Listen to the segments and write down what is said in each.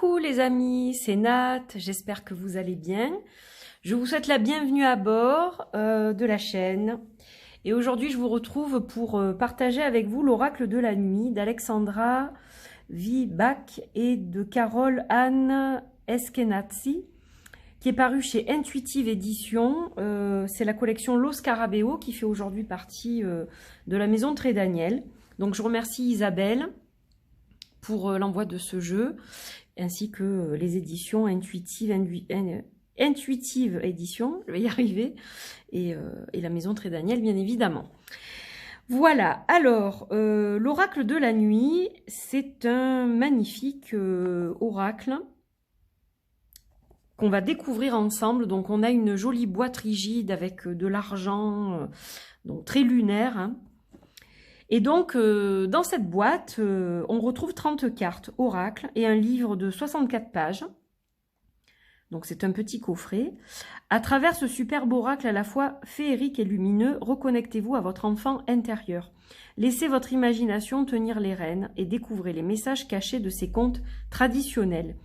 Coucou les amis, c'est Nat, j'espère que vous allez bien. Je vous souhaite la bienvenue à bord de la chaîne. Et aujourd'hui, je vous retrouve pour partager avec vous l'oracle de la nuit d'Alexandra Vibach et de Carole Anne Eskenazi, qui est paru chez Intuitive Édition. C'est la collection Lo Scarabeo qui fait aujourd'hui partie de la maison Très Daniel. Donc je remercie Isabelle pour l'envoi de ce jeu, ainsi que les éditions Intuitive Édition, je vais y arriver, et la maison Très Daniel, bien évidemment. Voilà, alors, l'oracle de la nuit, c'est un magnifique oracle qu'on va découvrir ensemble. Donc, on a une jolie boîte rigide avec de l'argent, donc très lunaire, hein. Et donc, dans cette boîte, on retrouve 30 cartes oracle et un livre de 64 pages. Donc, c'est un petit coffret. À travers ce superbe oracle à la fois féerique et lumineux, reconnectez-vous à votre enfant intérieur. Laissez votre imagination tenir les rênes et découvrez les messages cachés de ces contes traditionnels.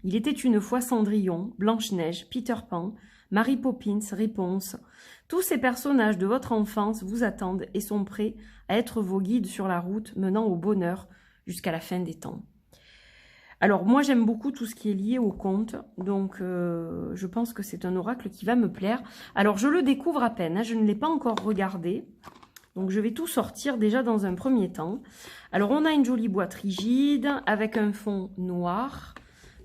Il était une fois Cendrillon, Blanche-Neige, Peter Pan, Mary Poppins, Réponse. Tous ces personnages de votre enfance vous attendent et sont prêts à être vos guides sur la route menant au bonheur jusqu'à la fin des temps. Alors moi j'aime beaucoup tout ce qui est lié au conte, donc je pense que c'est un oracle qui va me plaire. Alors je le découvre à peine, hein, je ne l'ai pas encore regardé, donc je vais tout sortir déjà dans un premier temps. Alors on a une jolie boîte rigide avec un fond noir,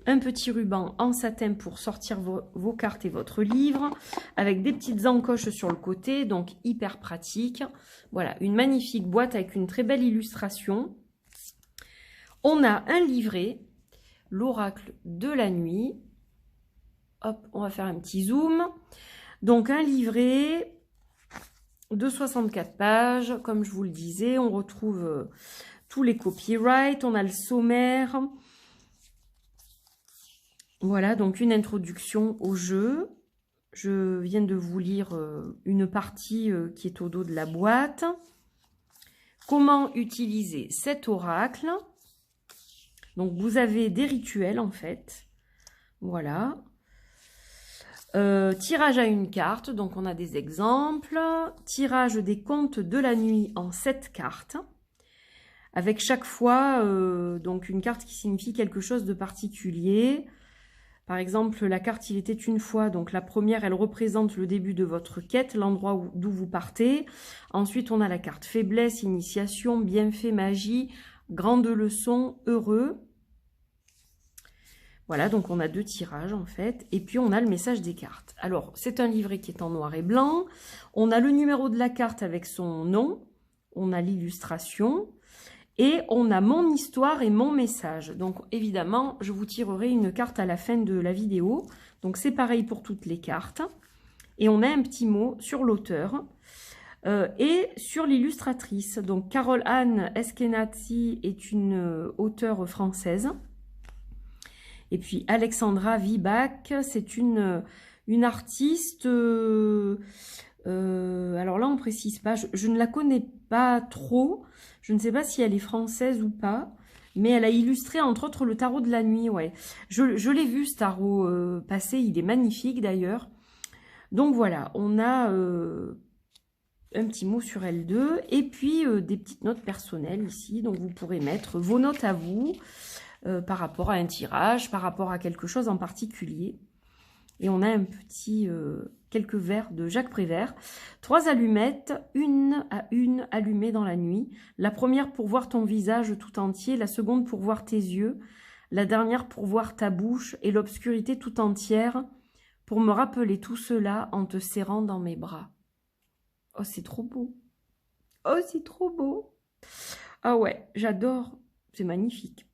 un petit ruban en satin pour sortir vos cartes et votre livre, avec des petites encoches sur le côté, donc hyper pratique. Voilà, une magnifique boîte avec une très belle illustration. On a un livret, l'oracle de la nuit. Hop, on va faire un petit zoom. Donc un livret de 64 pages, comme je vous le disais. On retrouve tous les copyrights, on a le sommaire. Voilà, donc une introduction au jeu. Je viens de vous lire une partie qui est au dos de la boîte. Comment utiliser cet oracle? Donc, vous avez des rituels, en fait. Voilà. Tirage à une carte, donc on a des exemples. Tirage des contes de la nuit en 7 cartes. Avec chaque fois, donc une carte qui signifie quelque chose de particulier. Par exemple, la carte « Il était une fois », donc la première, elle représente le début de votre quête, l'endroit d'où vous partez. Ensuite, on a la carte « Faiblesse »,« Initiation »,« Bienfait »,« Magie »,« Grande leçon »,« Heureux ». Voilà, donc on a 2 tirages en fait. Et puis, on a le message des cartes. Alors, c'est un livret qui est en noir et blanc. On a le numéro de la carte avec son nom. On a l'illustration. Et on a mon histoire et mon message. Donc, évidemment, je vous tirerai une carte à la fin de la vidéo. Donc, c'est pareil pour toutes les cartes. Et on a un petit mot sur l'auteur et sur l'illustratrice. Donc, Carole Anne Eskenazi est une auteure française. Et puis, Alexandra Vibach, c'est une artiste... alors là, on ne précise pas. Je ne la connais pas trop. Je ne sais pas si elle est française ou pas. Mais elle a illustré, entre autres, le tarot de la nuit. Ouais. Je l'ai vu, ce tarot passer. Il est magnifique, d'ailleurs. Donc, voilà. On a un petit mot sur L2. Et puis, des petites notes personnelles ici. Donc, vous pourrez mettre vos notes à vous par rapport à un tirage, par rapport à quelque chose en particulier. Et on a un petit... quelques verres de Jacques Prévert. 3 allumettes, une à une allumées dans la nuit. La première pour voir ton visage tout entier, la seconde pour voir tes yeux, la dernière pour voir ta bouche et l'obscurité tout entière, pour me rappeler tout cela en te serrant dans mes bras. Oh, c'est trop beau. Oh, c'est trop beau. Ah ouais, j'adore. C'est magnifique.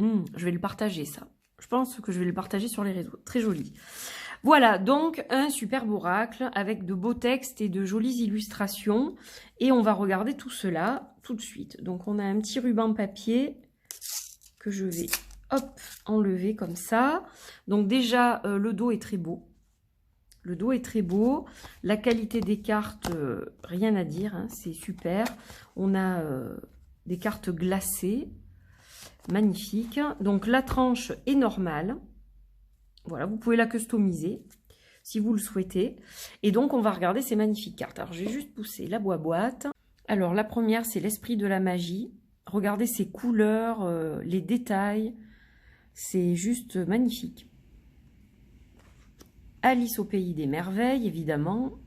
Je vais le partager, ça. Je pense que je vais le partager sur les réseaux. Très joli. Voilà, donc un superbe oracle avec de beaux textes et de jolies illustrations. Et on va regarder tout cela tout de suite. Donc on a un petit ruban papier que je vais hop, enlever comme ça. Donc déjà, le dos est très beau. Le dos est très beau. La qualité des cartes, rien à dire, hein, c'est super. On a des cartes glacées. Magnifique. Donc la tranche est normale. Voilà, vous pouvez la customiser si vous le souhaitez. Et donc on va regarder ces magnifiques cartes. Alors j'ai juste poussé la boîte. Alors la première, c'est l'esprit de la magie. Regardez ces couleurs, les détails. C'est juste magnifique. Alice au pays des merveilles, évidemment.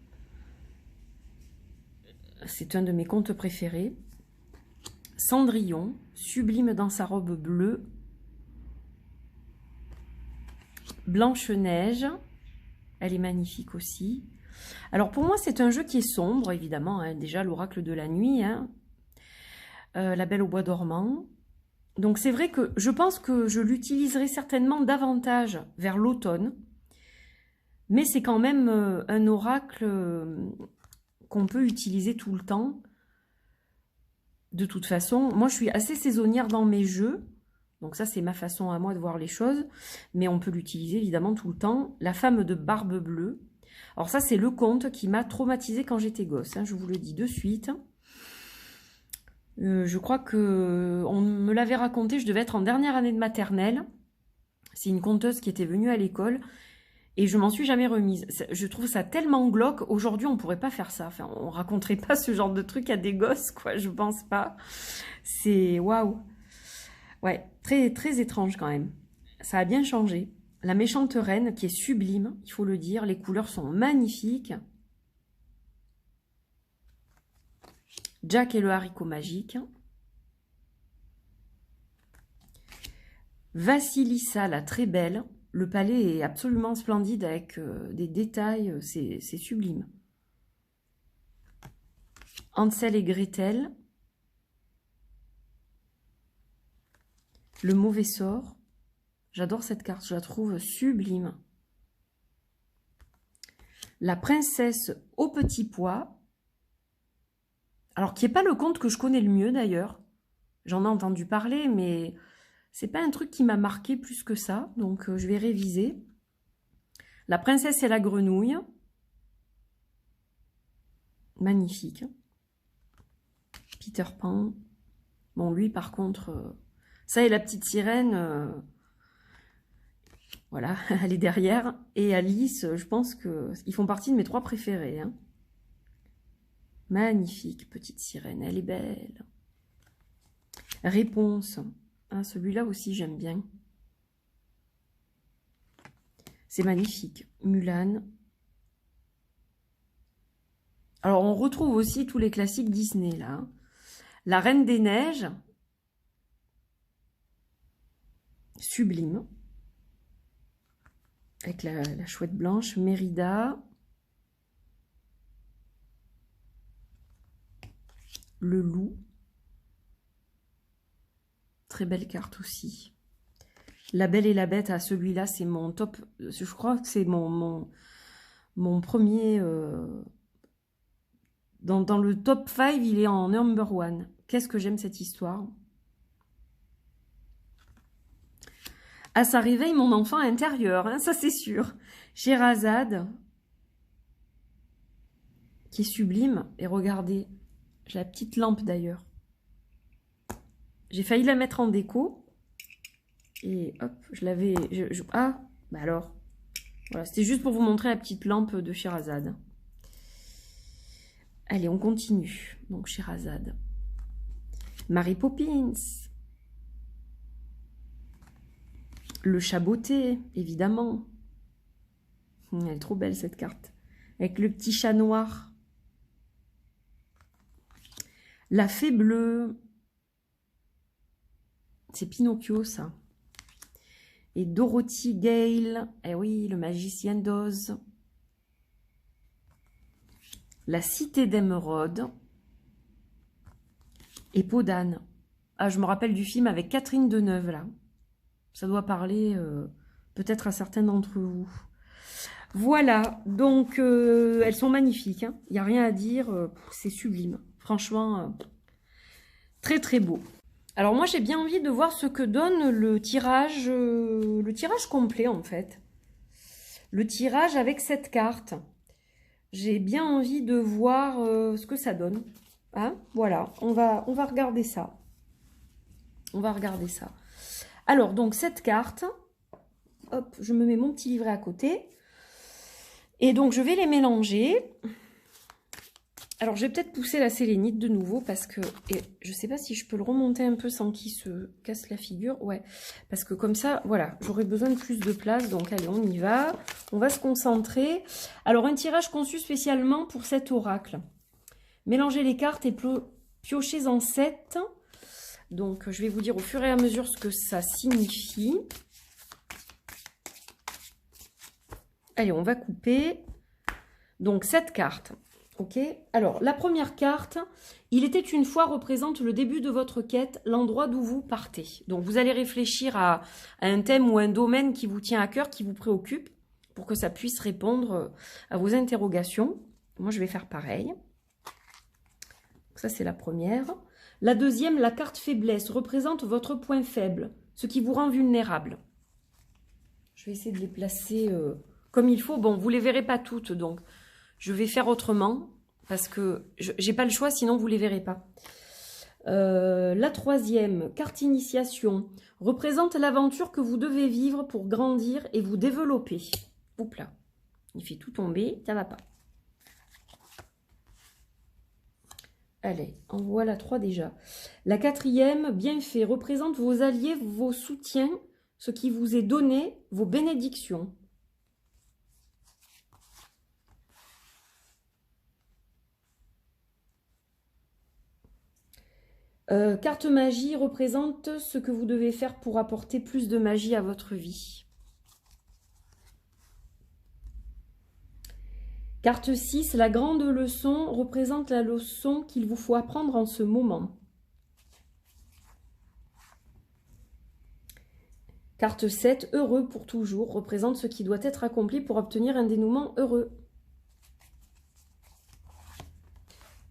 C'est un de mes contes préférés. Cendrillon, sublime dans sa robe bleue. Blanche-Neige, elle est magnifique aussi. Alors pour moi, c'est un jeu qui est sombre, évidemment. Hein, déjà, l'oracle de la nuit. Hein, la Belle au bois dormant. Donc c'est vrai que je pense que je l'utiliserai certainement davantage vers l'automne. Mais c'est quand même un oracle qu'on peut utiliser tout le temps. De toute façon, moi je suis assez saisonnière dans mes jeux. Donc ça c'est ma façon à moi de voir les choses. Mais on peut l'utiliser évidemment tout le temps. La femme de barbe bleue. Alors ça c'est le conte qui m'a traumatisée quand j'étais gosse. Hein, je vous le dis de suite. Je crois que on me l'avait raconté, je devais être en dernière année de maternelle. C'est une conteuse qui était venue à l'école. Et je m'en suis jamais remise. Je trouve ça tellement glauque. Aujourd'hui, on pourrait pas faire ça. Enfin, on raconterait pas ce genre de truc à des gosses, quoi. Je pense pas. C'est waouh. Ouais, très très étrange quand même. Ça a bien changé. La méchante reine qui est sublime, il faut le dire. Les couleurs sont magnifiques. Jack et le haricot magique. Vassilissa la très belle. Le palais est absolument splendide avec des détails, c'est sublime. Hansel et Gretel. Le mauvais sort. J'adore cette carte, je la trouve sublime. La princesse au petit pois. Alors, qui n'est pas le conte que je connais le mieux d'ailleurs. J'en ai entendu parler, mais c'est pas un truc qui m'a marqué plus que ça. Donc, je vais réviser. La princesse et la grenouille. Magnifique. Peter Pan. Bon, lui, par contre, ça et la petite sirène, voilà, elle est derrière. Et Alice, je pense qu'ils font partie de mes 3 préférés. Hein. Magnifique, petite sirène, elle est belle. Réponse. Hein, celui-là aussi, j'aime bien. C'est magnifique. Mulan. Alors, on retrouve aussi tous les classiques Disney, là. Hein. La Reine des Neiges. Sublime. Avec la chouette blanche. Mérida. Le loup. Très belle carte aussi. La Belle et la Bête, à celui-là, c'est mon top. Je crois que c'est mon premier. Dans le top 5, il est en number 1. Qu'est-ce que j'aime cette histoire. Ah, ça réveille mon enfant intérieur, hein, ça c'est sûr. Scheherazade, qui est sublime. Et regardez, j'ai la petite lampe d'ailleurs. J'ai failli la mettre en déco. Et hop, je l'avais... Ah, bah alors. Voilà, c'était juste pour vous montrer la petite lampe de Scheherazade. Allez, on continue. Donc, Scheherazade. Mary Poppins. Le chaboté, évidemment. Elle est trop belle, cette carte. Avec le petit chat noir. La fée bleue. C'est Pinocchio, ça. Et Dorothy Gale. Eh oui, le magicien d'Oz. La cité d'émeraude. Et Peau d'âne. Ah, je me rappelle du film avec Catherine Deneuve, là. Ça doit parler peut-être à certains d'entre vous. Voilà, donc elles sont magnifiques. Hein. Il n'y a rien à dire, c'est sublime. Franchement, très très beau. Alors moi j'ai bien envie de voir ce que donne le tirage complet en fait. Le tirage avec cette carte. J'ai bien envie de voir ce que ça donne. Hein, voilà, on va regarder ça. On va regarder ça. Alors, donc, cette carte, hop, je me mets mon petit livret à côté. Et donc, je vais les mélanger. Alors, je vais peut-être pousser la sélénite de nouveau parce que je ne sais pas si je peux le remonter un peu sans qu'il se casse la figure. Ouais, parce que comme ça, voilà, j'aurais besoin de plus de place. Donc, allez, on y va. On va se concentrer. Alors, un tirage conçu spécialement pour cet oracle. Mélangez les cartes et piochez en 7. Donc, je vais vous dire au fur et à mesure ce que ça signifie. Allez, on va couper. Donc, 7 cartes. Ok. Alors, la première carte, il était une fois représente le début de votre quête, l'endroit d'où vous partez. Donc, vous allez réfléchir à un thème ou un domaine qui vous tient à cœur, qui vous préoccupe, pour que ça puisse répondre à vos interrogations. Moi, je vais faire pareil. Donc, ça, c'est la première. La deuxième, la carte faiblesse, représente votre point faible, ce qui vous rend vulnérable. Je vais essayer de les placer comme il faut. Bon, vous ne les verrez pas toutes, donc je vais faire autrement, parce que je n'ai pas le choix, sinon vous ne les verrez pas. La troisième, carte initiation, représente l'aventure que vous devez vivre pour grandir et vous développer. Oups là, il fait tout tomber, ça ne va pas. Allez, on voit la 3 déjà. La quatrième, bienfait, représente vos alliés, vos soutiens, ce qui vous est donné, vos bénédictions. Carte magie représente ce que vous devez faire pour apporter plus de magie à votre vie. Carte 6, la grande leçon représente la leçon qu'il vous faut apprendre en ce moment. Carte 7, heureux pour toujours, représente ce qui doit être accompli pour obtenir un dénouement heureux.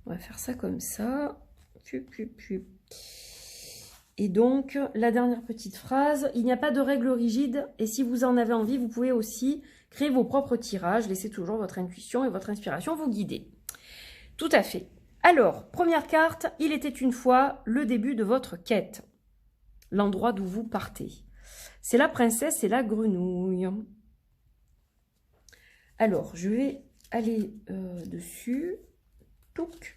On va faire ça comme ça. Et donc, la dernière petite phrase, il n'y a pas de règle rigide et si vous en avez envie, vous pouvez aussi créer vos propres tirages. Laissez toujours votre intuition et votre inspiration vous guider. Tout à fait. Alors, première carte, il était une fois le début de votre quête. L'endroit d'où vous partez. C'est la princesse et la grenouille. Alors, je vais aller dessus. Touc.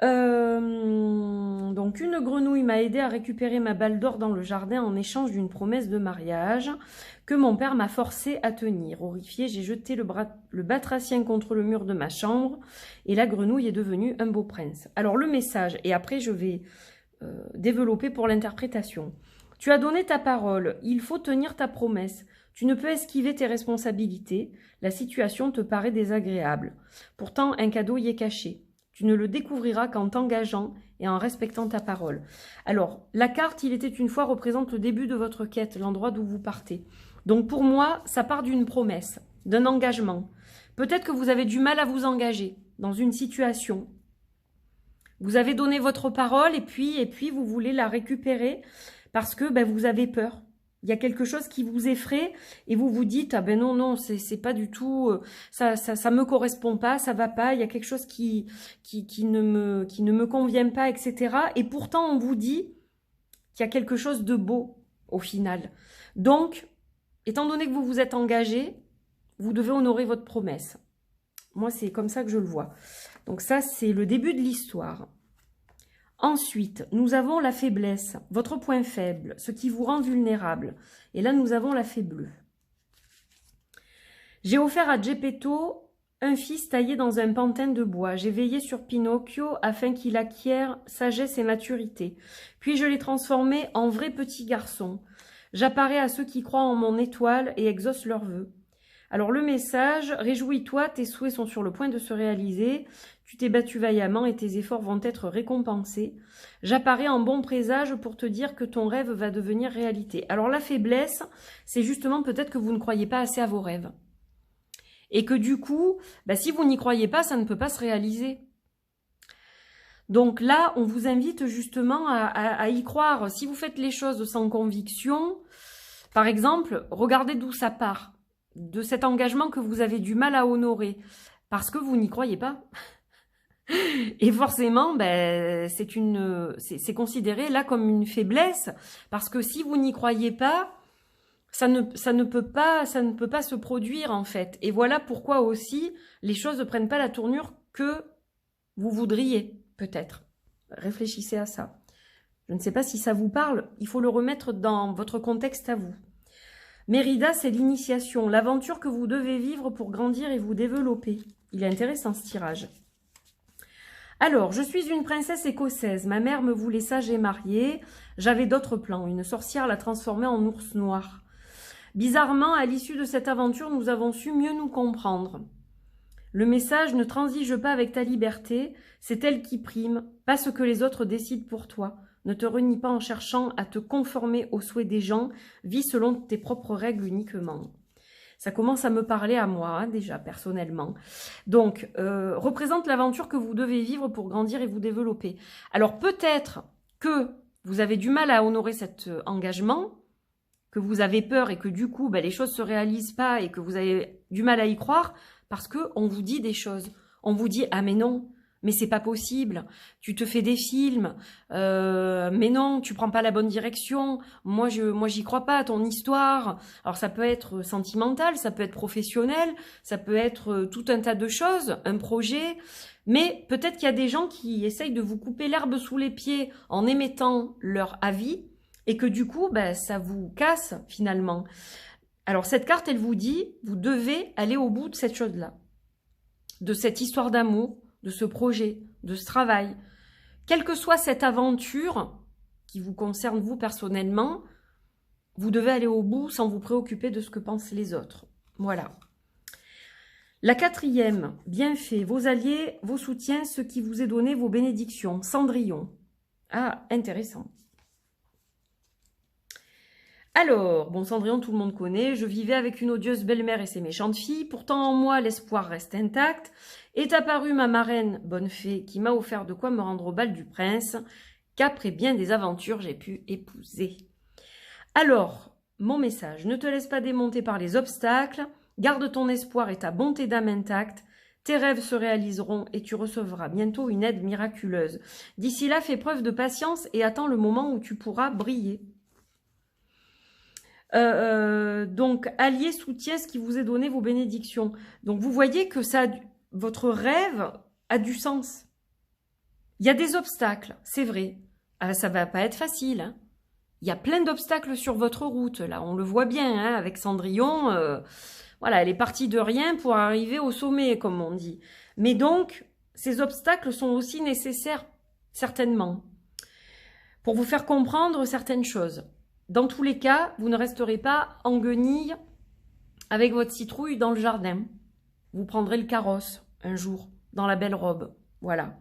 Donc une grenouille m'a aidé à récupérer ma balle d'or dans le jardin en échange d'une promesse de mariage que mon père m'a forcé à tenir. Horrifiée, j'ai jeté le batracien contre le mur de ma chambre et la grenouille est devenue un beau prince. Alors le message, et après je vais développer pour l'interprétation. Tu as donné ta parole, il faut tenir ta promesse. Tu ne peux esquiver tes responsabilités, la situation te paraît désagréable. Pourtant, un cadeau y est caché. Tu ne le découvriras qu'en t'engageant et en respectant ta parole. Alors, la carte, il était une fois, représente le début de votre quête, l'endroit d'où vous partez. Donc pour moi, ça part d'une promesse, d'un engagement. Peut-être que vous avez du mal à vous engager dans une situation. Vous avez donné votre parole et puis vous voulez la récupérer parce que vous avez peur. Il y a quelque chose qui vous effraie et vous vous dites « Ah ben non, c'est pas du tout, ça me correspond pas, ça va pas, il y a quelque chose qui ne me convient pas, etc. » Et pourtant, on vous dit qu'il y a quelque chose de beau au final. Donc, étant donné que vous vous êtes engagé, vous devez honorer votre promesse. Moi, c'est comme ça que je le vois. Donc ça, c'est le début de l'histoire. Ensuite, nous avons la faiblesse, votre point faible, ce qui vous rend vulnérable. Et là, nous avons la fée bleue. J'ai offert à Geppetto un fils taillé dans un pantin de bois. J'ai veillé sur Pinocchio afin qu'il acquiert sagesse et maturité. Puis je l'ai transformé en vrai petit garçon. J'apparais à ceux qui croient en mon étoile et exaucent leurs vœux. Alors le message, réjouis-toi, tes souhaits sont sur le point de se réaliser, tu t'es battu vaillamment et tes efforts vont être récompensés. J'apparais en bon présage pour te dire que ton rêve va devenir réalité. Alors la faiblesse, c'est justement peut-être que vous ne croyez pas assez à vos rêves. Et que du coup, si vous n'y croyez pas, ça ne peut pas se réaliser. Donc là, on vous invite justement à y croire. Si vous faites les choses sans conviction, par exemple, regardez d'où ça part. De cet engagement que vous avez du mal à honorer parce que vous n'y croyez pas. Et forcément, ben, c'est considéré là comme une faiblesse, parce que si vous n'y croyez pas, ça ne peut pas se produire en fait. Et voilà pourquoi aussi les choses ne prennent pas la tournure que vous voudriez, peut-être. Réfléchissez à ça. Je ne sais pas si ça vous parle, il faut le remettre dans votre contexte à vous. Mérida, c'est l'initiation, l'aventure que vous devez vivre pour grandir et vous développer. Il est intéressant ce tirage. Alors, je suis une princesse écossaise. Ma mère me voulait sage et mariée. J'avais d'autres plans. Une sorcière l'a transformée en ours noir. Bizarrement, à l'issue de cette aventure, nous avons su mieux nous comprendre. Le message « Ne transige pas avec ta liberté, c'est elle qui prime, pas ce que les autres décident pour toi. Ne te renie pas en cherchant à te conformer aux souhaits des gens, vis selon tes propres règles uniquement. » Ça commence à me parler à moi, hein, déjà, personnellement. Donc, représente l'aventure que vous devez vivre pour grandir et vous développer. Alors, peut-être que vous avez du mal à honorer cet engagement, que vous avez peur et que du coup, ben, les choses ne se réalisent pas et que vous avez du mal à y croire, parce qu'on vous dit des choses. On vous dit « Ah mais non, mais c'est pas possible, tu te fais des films, mais non, tu prends pas la bonne direction, moi j'y crois pas à ton histoire. » Alors ça peut être sentimental, ça peut être professionnel, ça peut être tout un tas de choses, un projet, mais peut-être qu'il y a des gens qui essayent de vous couper l'herbe sous les pieds en émettant leur avis, et que du coup, ben, ça vous casse finalement. Alors cette carte, elle vous dit, vous devez aller au bout de cette chose-là, de cette histoire d'amour, de ce projet, de ce travail. Quelle que soit cette aventure qui vous concerne vous personnellement, vous devez aller au bout sans vous préoccuper de ce que pensent les autres. Voilà. La quatrième, bienfait, vos alliés, vos soutiens, ce qui vous est donné, vos bénédictions. Cendrillon. Ah, intéressant. Alors, bon, Cendrillon, tout le monde connaît. Je vivais avec une odieuse belle-mère et ses méchantes filles. Pourtant, en moi, l'espoir reste intact. Est apparue ma marraine, bonne fée, qui m'a offert de quoi me rendre au bal du prince, qu'après bien des aventures, j'ai pu épouser. Alors, mon message, ne te laisse pas démonter par les obstacles. Garde ton espoir et ta bonté d'âme intacte. Tes rêves se réaliseront et tu recevras bientôt une aide miraculeuse. D'ici là, fais preuve de patience et attends le moment où tu pourras briller. Donc, allié, soutien, ce qui vous est donné, vos bénédictions. Donc, vous voyez que votre rêve a du sens. Il y a des obstacles, c'est vrai. Ça va pas être facile. Hein. Il y a plein d'obstacles sur votre route, là. On le voit bien, hein, avec Cendrillon. Voilà, elle est partie de rien pour arriver au sommet, comme on dit. Mais donc, ces obstacles sont aussi nécessaires, certainement, pour vous faire comprendre certaines choses. Dans tous les cas, vous ne resterez pas en guenille avec votre citrouille dans le jardin. Vous prendrez le carrosse un jour, dans la belle robe. Voilà.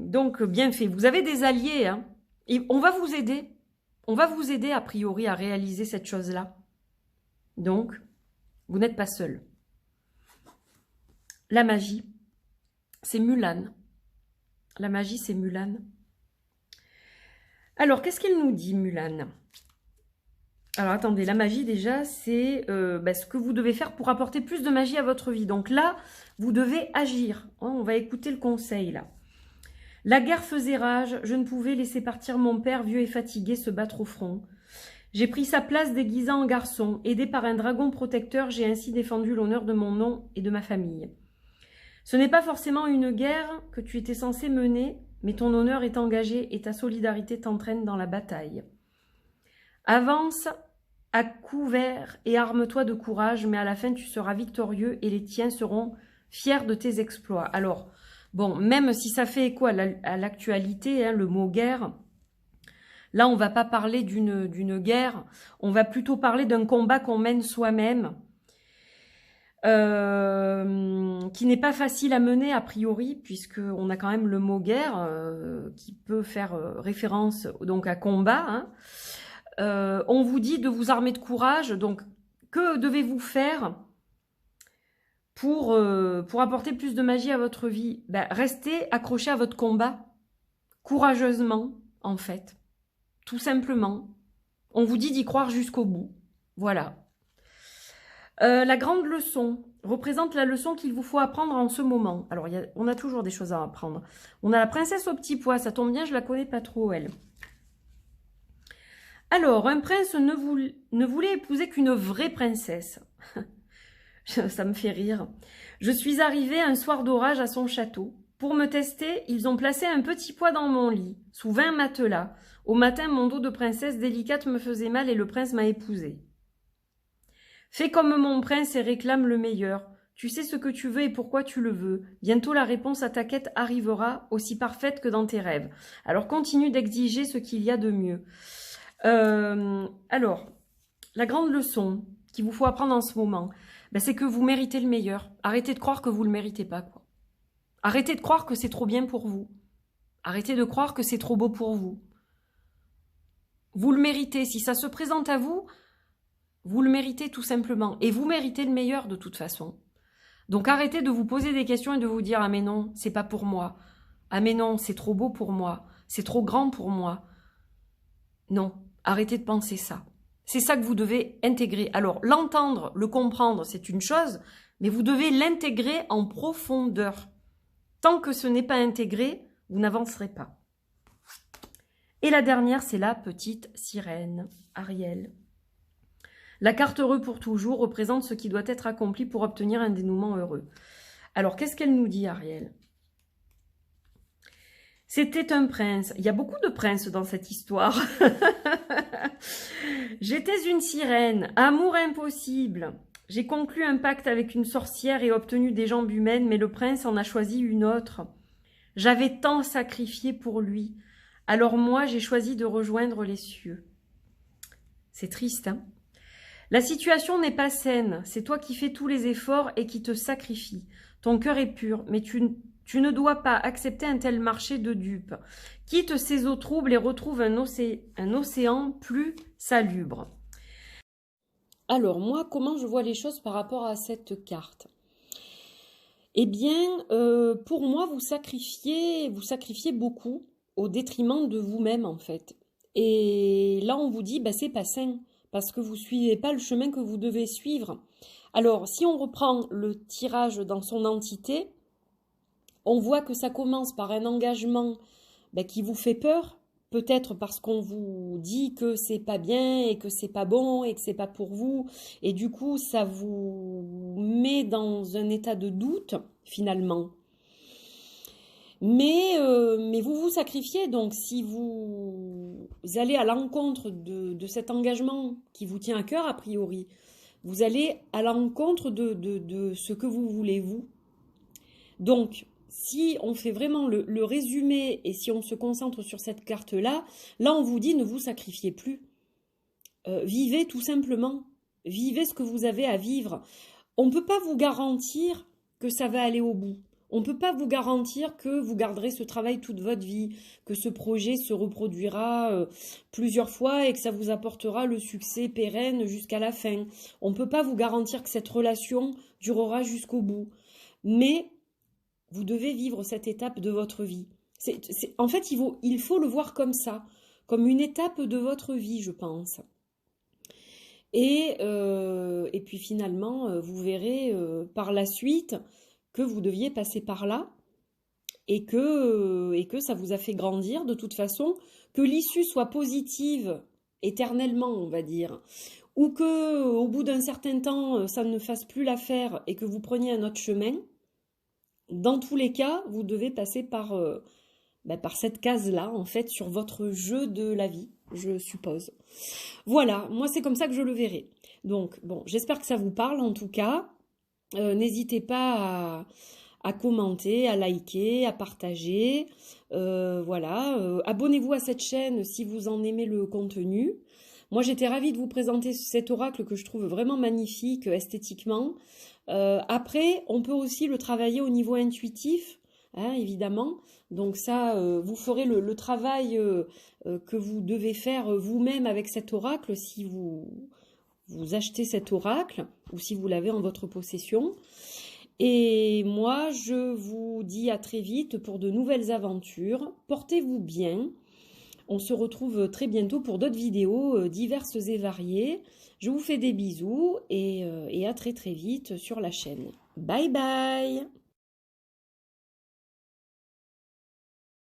Donc, bien fait. Vous avez des alliés. Hein, et on va vous aider. On va vous aider, a priori, à réaliser cette chose-là. Donc, vous n'êtes pas seul. La magie, c'est Mulan. La magie, c'est Mulan. Alors, qu'est-ce qu'elle nous dit, Mulan? Alors, attendez, la magie, déjà, c'est ce que vous devez faire pour apporter plus de magie à votre vie. Donc là, vous devez agir. Oh, on va écouter le conseil, là. La guerre faisait rage. Je ne pouvais laisser partir mon père, vieux et fatigué, se battre au front. J'ai pris sa place déguisé en garçon. Aidé par un dragon protecteur, j'ai ainsi défendu l'honneur de mon nom et de ma famille. Ce n'est pas forcément une guerre que tu étais censé mener, mais ton honneur est engagé et ta solidarité t'entraîne dans la bataille. Avance à couvert et arme-toi de courage, mais à la fin tu seras victorieux et les tiens seront fiers de tes exploits. Alors, bon, même si ça fait écho à l'actualité, hein, le mot guerre, là on ne va pas parler d'une guerre, on va plutôt parler d'un combat qu'on mène soi-même, qui n'est pas facile à mener a priori, puisqu'on a quand même le mot guerre qui peut faire référence donc à combat. Hein. On vous dit de vous armer de courage, donc que devez-vous faire pour apporter plus de magie à votre vie? Ben, restez accroché à votre combat, courageusement en fait, tout simplement. On vous dit d'y croire jusqu'au bout, voilà. La grande leçon représente la leçon qu'il vous faut apprendre en ce moment. Alors, on a toujours des choses à apprendre. On a la princesse au petit pois, ça tombe bien, je la connais pas trop, elle. Alors, un prince ne voulait épouser qu'une vraie princesse. Ça me fait rire. Je suis arrivée un soir d'orage à son château. Pour me tester, ils ont placé un petit pois dans mon lit, sous 20 matelas. Au matin, mon dos de princesse délicate me faisait mal et le prince m'a épousée. Fais comme mon prince et réclame le meilleur. Tu sais ce que tu veux et pourquoi tu le veux. Bientôt la réponse à ta quête arrivera, aussi parfaite que dans tes rêves. Alors continue d'exiger ce qu'il y a de mieux. Alors, la grande leçon qu'il vous faut apprendre en ce moment, ben, c'est que vous méritez le meilleur. Arrêtez de croire que vous ne le méritez pas, quoi. Arrêtez de croire que c'est trop bien pour vous. Arrêtez de croire que c'est trop beau pour vous. Vous le méritez. Si ça se présente à vous, vous le méritez tout simplement. Et vous méritez le meilleur de toute façon. Donc arrêtez de vous poser des questions et de vous dire « Ah mais non, c'est pas pour moi. Ah mais non, c'est trop beau pour moi. C'est trop grand pour moi. » Non, arrêtez de penser ça. C'est ça que vous devez intégrer. Alors, l'entendre, le comprendre, c'est une chose, mais vous devez l'intégrer en profondeur. Tant que ce n'est pas intégré, vous n'avancerez pas. Et la dernière, c'est la petite sirène, Ariel. La carte heureux pour toujours représente ce qui doit être accompli pour obtenir un dénouement heureux. Alors, qu'est-ce qu'elle nous dit, Ariel ? C'était un prince. Il y a beaucoup de princes dans cette histoire. J'étais une sirène, amour impossible. J'ai conclu un pacte avec une sorcière et obtenu des jambes humaines, mais le prince en a choisi une autre. J'avais tant sacrifié pour lui. Alors moi, j'ai choisi de rejoindre les cieux. C'est triste, hein ? La situation n'est pas saine. C'est toi qui fais tous les efforts et qui te sacrifies. Ton cœur est pur, mais tu ne dois pas accepter un tel marché de dupes. Quitte ces eaux troubles et retrouve un océan plus salubre. Alors, moi, comment je vois les choses par rapport à cette carte ? Eh bien, pour moi, vous sacrifiez beaucoup au détriment de vous-même, en fait. Et là, on vous dit, bah, c'est pas sain, parce que vous suivez pas le chemin que vous devez suivre. Alors, si on reprend le tirage dans son entité, on voit que ça commence par un engagement qui vous fait peur, peut-être parce qu'on vous dit que c'est pas bien et que c'est pas bon et que c'est pas pour vous, et du coup ça vous met dans un état de doute finalement. Mais vous vous sacrifiez, donc si vous allez à l'encontre de cet engagement qui vous tient à cœur a priori, vous allez à l'encontre de ce que vous voulez vous. Donc, si on fait vraiment le résumé et si on se concentre sur cette carte-là, là on vous dit ne vous sacrifiez plus. Vivez tout simplement. Vivez ce que vous avez à vivre. On ne peut pas vous garantir que ça va aller au bout. On ne peut pas vous garantir que vous garderez ce travail toute votre vie, que ce projet se reproduira plusieurs fois et que ça vous apportera le succès pérenne jusqu'à la fin. On ne peut pas vous garantir que cette relation durera jusqu'au bout. Mais vous devez vivre cette étape de votre vie. En fait, il faut le voir comme ça, comme une étape de votre vie, je pense. Et puis finalement, vous verrez par la suite que vous deviez passer par là et que ça vous a fait grandir de toute façon, que l'issue soit positive éternellement, on va dire, ou que au bout d'un certain temps, ça ne fasse plus l'affaire et que vous preniez un autre chemin. Dans tous les cas, vous devez passer par cette case-là, en fait, sur votre jeu de la vie, je suppose. Voilà, moi c'est comme ça que je le verrai. Donc, bon, j'espère que ça vous parle en tout cas. N'hésitez pas à commenter, à liker, à partager. Voilà, abonnez-vous à cette chaîne si vous en aimez le contenu. Moi, j'étais ravie de vous présenter cet oracle que je trouve vraiment magnifique esthétiquement. Après, on peut aussi le travailler au niveau intuitif, hein, évidemment. Donc ça, vous ferez le travail que vous devez faire vous-même avec cet oracle si vous achetez cet oracle ou si vous l'avez en votre possession. Et moi, je vous dis à très vite pour de nouvelles aventures. Portez-vous bien. on se retrouve très bientôt pour d'autres vidéos diverses et variées. Je vous fais des bisous et à très très vite sur la chaîne. Bye bye!